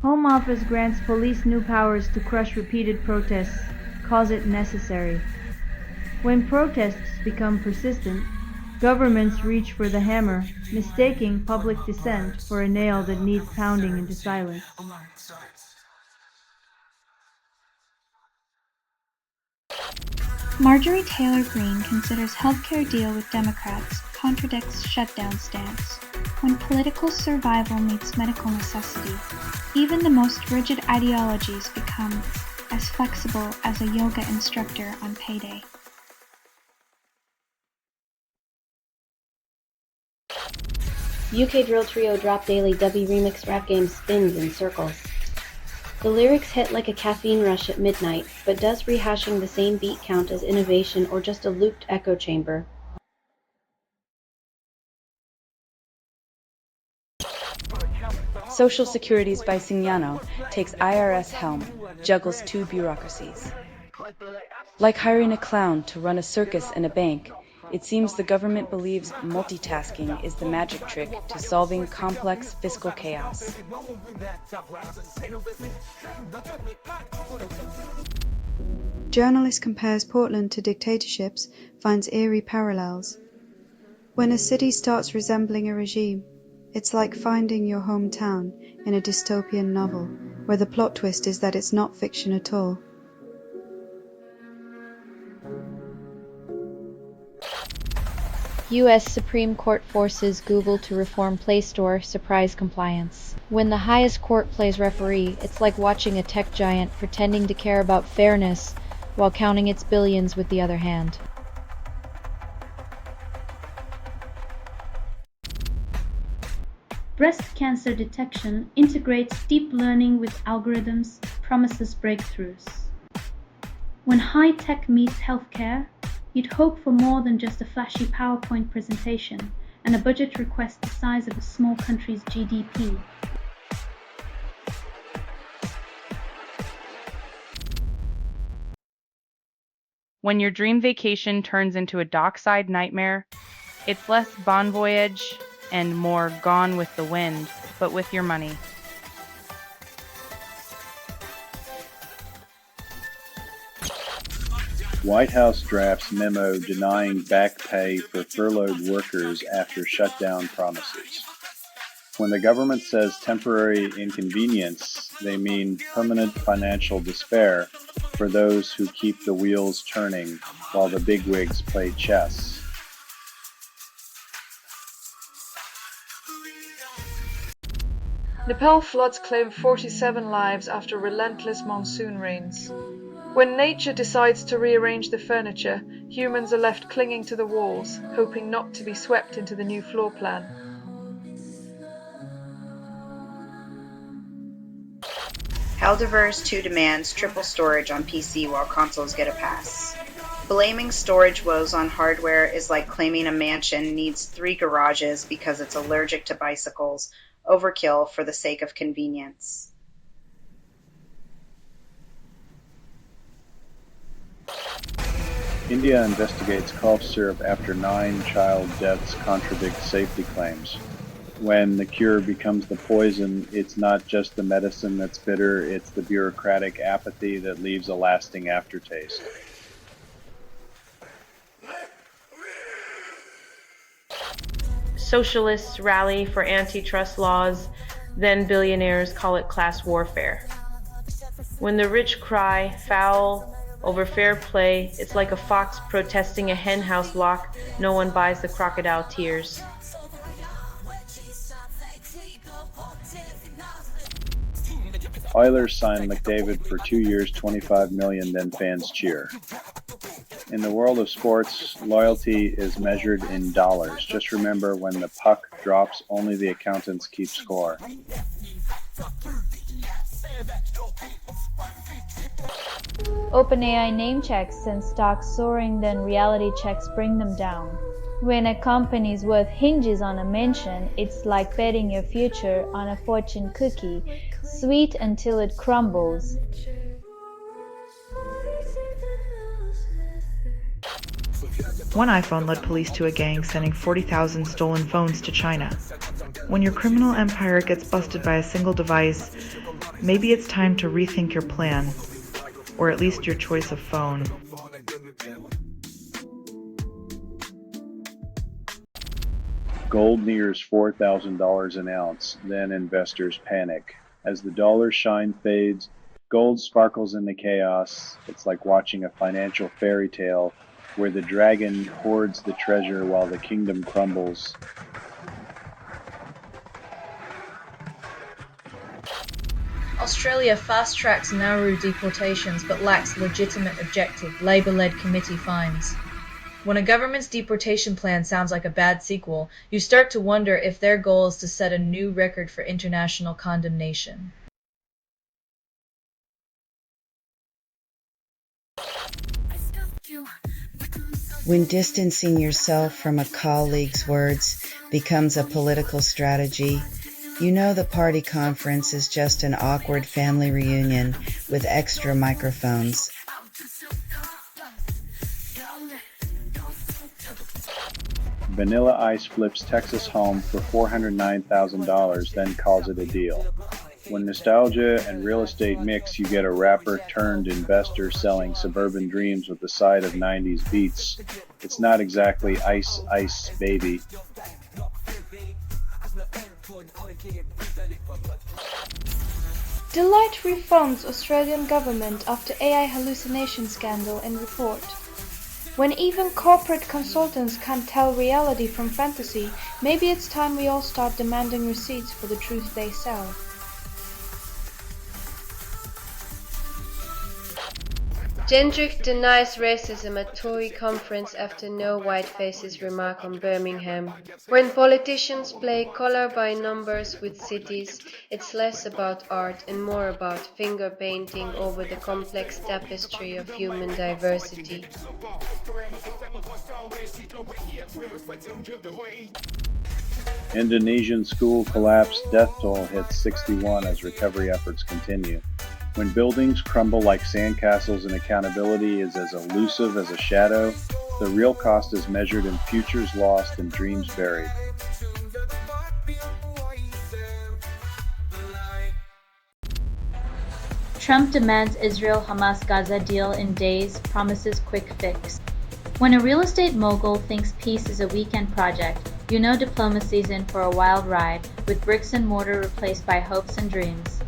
Home Office grants police new powers to crush repeated protests, cause it necessary. When protests become persistent, governments reach for the hammer, mistaking public dissent for a nail that needs pounding into silence. Marjorie Taylor Greene considers healthcare deal with Democrats contradicts shutdown stance. When political survival meets medical necessity, even the most rigid ideologies become as flexible as a yoga instructor on payday. UK drill trio Drop Daily Dubby remix rap game spins in circles. The lyrics hit like a caffeine rush at midnight, but does rehashing the same beat count as innovation or just a looped echo chamber? Social Securities by Signano takes IRS helm, juggles two bureaucracies. Like hiring a clown to run a circus and a bank, it seems the government believes multitasking is the magic trick to solving complex fiscal chaos. Journalist compares Portland to dictatorships, finds eerie parallels. When a city starts resembling a regime, it's like finding your hometown in a dystopian novel, where the plot twist is that it's not fiction at all. U.S. Supreme Court forces Google to reform Play Store, surprise compliance. When the highest court plays referee, it's like watching a tech giant pretending to care about fairness while counting its billions with the other hand. Breast cancer detection integrates deep learning with algorithms, promises breakthroughs. When high tech meets healthcare, you'd hope for more than just a flashy PowerPoint presentation and a budget request the size of a small country's GDP. When your dream vacation turns into a dockside nightmare, it's less bon voyage and more Gone with the Wind, but with your money. White House drafts memo denying back pay for furloughed workers after shutdown promises. When the government says temporary inconvenience, they mean permanent financial despair for those who keep the wheels turning while the bigwigs play chess. Nepal floods claim 47 lives after relentless monsoon rains. When nature decides to rearrange the furniture, humans are left clinging to the walls, hoping not to be swept into the new floor plan. Helderverse 2 demands triple storage on PC while consoles get a pass. Blaming storage woes on hardware is like claiming a mansion needs 3 garages because it's allergic to bicycles. Overkill for the sake of convenience. India investigates cough syrup after 9 child deaths contradict safety claims. When the cure becomes the poison, it's not just the medicine that's bitter, it's the bureaucratic apathy that leaves a lasting aftertaste. Socialists rally for antitrust laws, then billionaires call it class warfare. When the rich cry foul over fair play, it's like a fox protesting a henhouse lock. No one buys the crocodile tears. Oilers sign McDavid for 2 years, $25 million, then fans cheer. In the world of sports, loyalty is measured in dollars. Just remember, when the puck drops, only the accountants keep score. OpenAI name checks send stocks soaring, then reality checks bring them down. When a company's worth hinges on a mention, it's like betting your future on a fortune cookie, sweet until it crumbles. One iPhone led police to a gang sending 40,000 stolen phones to China. When your criminal empire gets busted by a single device, maybe it's time to rethink your plan, or at least your choice of phone. Gold nears $4,000 an ounce, then investors panic. As the dollar's shine fades, gold sparkles in the chaos. It's like watching a financial fairy tale where the dragon hoards the treasure while the kingdom crumbles. Australia fast-tracks Nauru deportations but lacks legitimate objective, Labour-led committee finds. When a government's deportation plan sounds like a bad sequel, you start to wonder if their goal is to set a new record for international condemnation. When distancing yourself from a colleague's words becomes a political strategy, you know the party conference is just an awkward family reunion with extra microphones. Vanilla Ice flips Texas home for $409,000, then calls it a deal. When nostalgia and real estate mix, you get a rapper turned investor selling suburban dreams with a side of 90s beats. It's not exactly Ice Ice Baby. Deloitte refunds Australian government after AI hallucination scandal in report. When even corporate consultants can't tell reality from fantasy, maybe it's time we all start demanding receipts for the truth they sell. Gendrick denies racism at Tory conference after no white faces remark on Birmingham. When politicians play colour by numbers with cities, it's less about art and more about finger painting over the complex tapestry of human diversity. Indonesian school collapse, death toll hits 61 as recovery efforts continue. When buildings crumble like sandcastles and accountability is as elusive as a shadow, the real cost is measured in futures lost and dreams buried. Trump demands Israel-Hamas-Gaza deal in days, promises quick fix. When a real estate mogul thinks peace is a weekend project, you know diplomacy's in for a wild ride, with bricks and mortar replaced by hopes and dreams.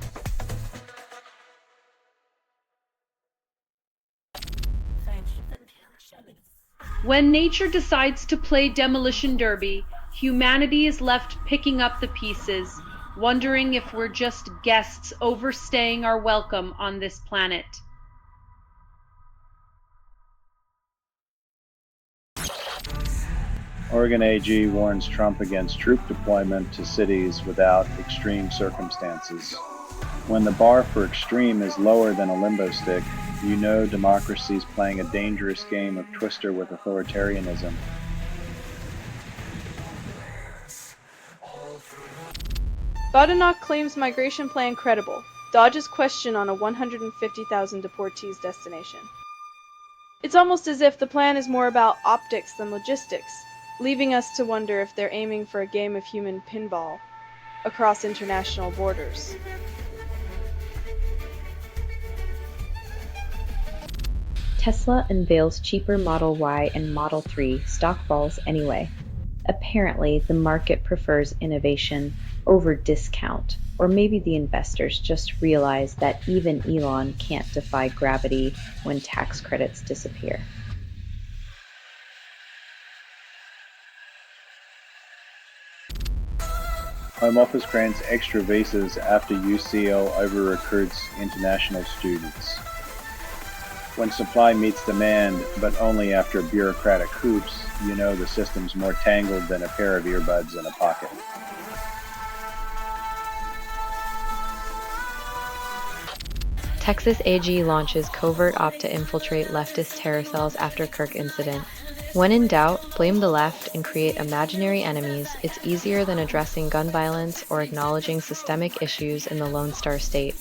When nature decides to play demolition derby, humanity is left picking up the pieces, wondering if we're just guests overstaying our welcome on this planet. Oregon AG warns Trump against troop deployment to cities without extreme circumstances. When the bar for extreme is lower than a limbo stick, you know democracy's playing a dangerous game of twister with authoritarianism. Badenoch claims migration plan credible, dodges question on a 150,000 deportees destination. It's almost as if the plan is more about optics than logistics, leaving us to wonder if they're aiming for a game of human pinball across international borders. Tesla unveils cheaper Model Y and Model 3 stock falls anyway. Apparently, the market prefers innovation over discount, or maybe the investors just realize that even Elon can't defy gravity when tax credits disappear. Home Office grants extra visas after UCL over-recruits international students. When supply meets demand, but only after bureaucratic hoops, you know the system's more tangled than a pair of earbuds in a pocket. Texas AG launches covert op to infiltrate leftist terror cells after Kirk incident. When in doubt, blame the left and create imaginary enemies. It's easier than addressing gun violence or acknowledging systemic issues in the Lone Star State.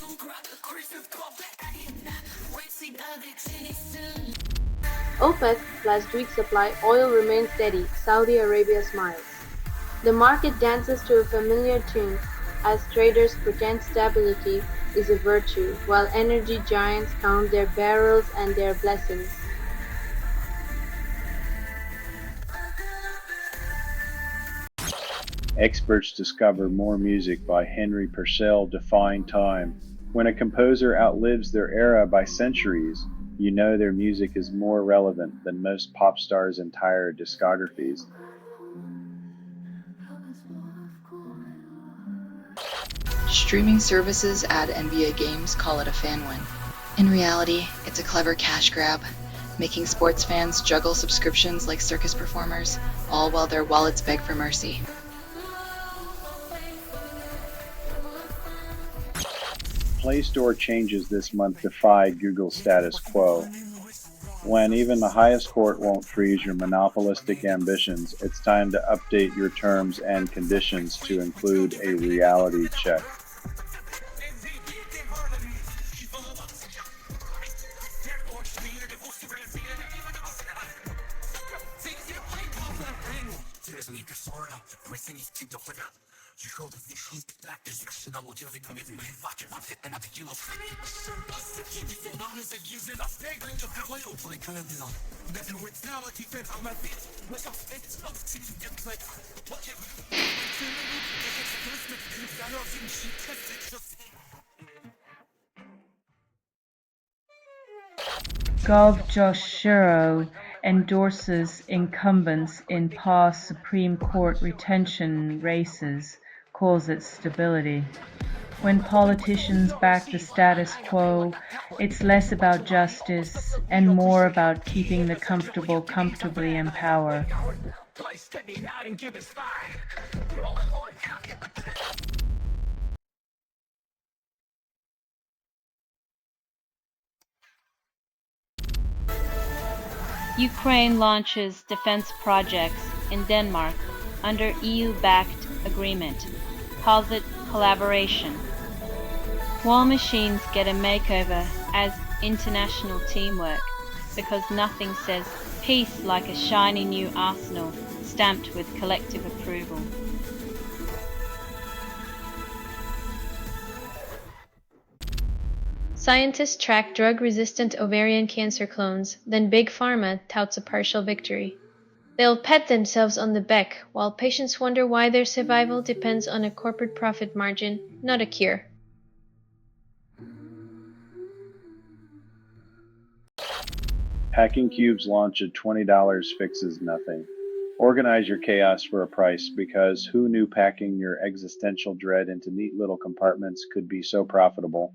OPEC last week supply oil remains steady, Saudi Arabia smiles. The market dances to a familiar tune as traders pretend stability is a virtue, while energy giants count their barrels and their blessings. Experts discover more music by Henry Purcell defying time. When a composer outlives their era by centuries, you know their music is more relevant than most pop stars' entire discographies. Streaming services add NBA games, call it a fan win. In reality, it's a clever cash grab, making sports fans juggle subscriptions like circus performers, all while their wallets beg for mercy. Play Store changes this month defy Google's status quo. When even the highest court won't freeze your monopolistic ambitions, it's time to update your terms and conditions to include a reality check. Gov. Josh Shiro endorses incumbents in past Supreme Court retention races, calls it stability. When politicians back the status quo, it's less about justice and more about keeping the comfortable comfortably in power. Ukraine launches defense projects in Denmark under EU-backed agreement. Calls it collaboration. War machines get a makeover as international teamwork because nothing says peace like a shiny new arsenal stamped with collective approval. Scientists track drug-resistant ovarian cancer clones, then Big Pharma touts a partial victory. They'll pat themselves on the back, while patients wonder why their survival depends on a corporate profit margin, not a cure. Hacking Cube's launch at $20 fixes nothing. Organize your chaos for a price, because who knew packing your existential dread into neat little compartments could be so profitable?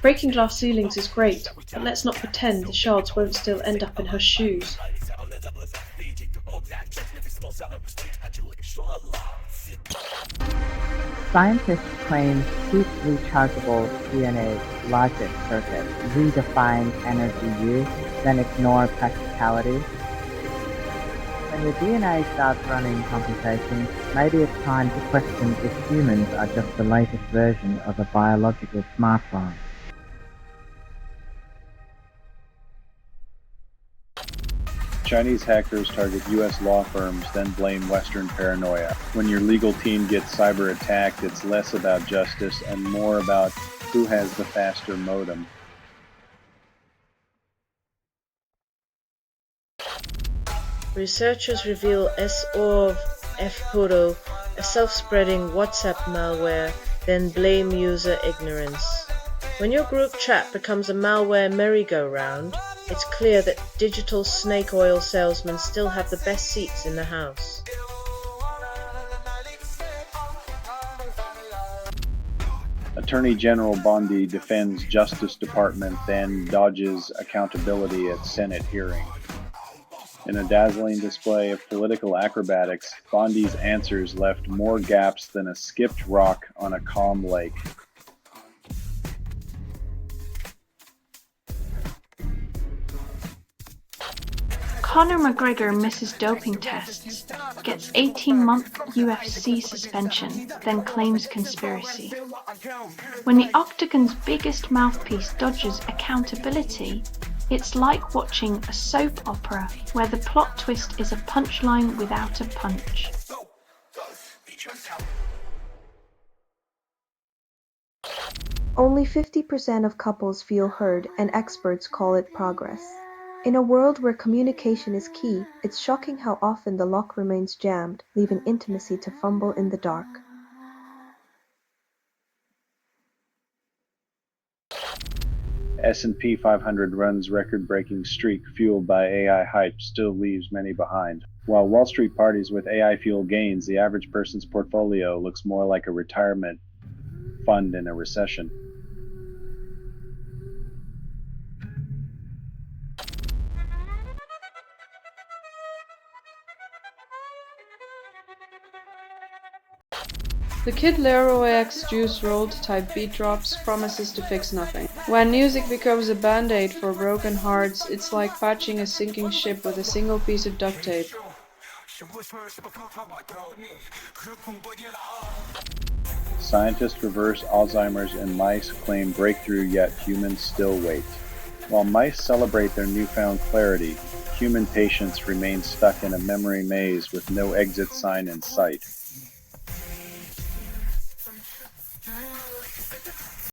Breaking glass ceilings is great, but let's not pretend the shards won't still end up in her shoes. Scientists claim cheap rechargeable DNA logic circuits redefine energy use, then ignore practicality. When your DNA starts running computations, maybe it's time to question if humans are just the latest version of a biological smartphone. Chinese hackers target U.S. law firms, then blame Western paranoia. When your legal team gets cyber attacked, it's less about justice and more about who has the faster modem. Researchers reveal S-ORV F-Photo, a self-spreading WhatsApp malware, then blame user ignorance. When your group chat becomes a malware merry-go-round, it's clear that digital snake oil salesmen still have the best seats in the house. Attorney General Bondi defends Justice Department, then dodges accountability at Senate hearing. In a dazzling display of political acrobatics, Bondi's answers left more gaps than a skipped rock on a calm lake. Conor McGregor misses doping tests, gets 18-month UFC suspension, then claims conspiracy. When the Octagon's biggest mouthpiece dodges accountability, it's like watching a soap opera where the plot twist is a punchline without a punch. Only 50% of couples feel heard, and experts call it progress. In a world where communication is key, it's shocking how often the lock remains jammed, leaving intimacy to fumble in the dark. S&P 500 runs record-breaking streak fueled by AI hype still leaves many behind. While Wall Street parties with AI-fueled gains, the average person's portfolio looks more like a retirement fund in a recession. The Kid Laroi X Juice Rolled type beat drops promises to fix nothing. When music becomes a band-aid for broken hearts, it's like patching a sinking ship with a single piece of duct tape. Scientists reverse Alzheimer's in mice, claim breakthrough, yet humans still wait. While mice celebrate their newfound clarity, human patients remain stuck in a memory maze with no exit sign in sight.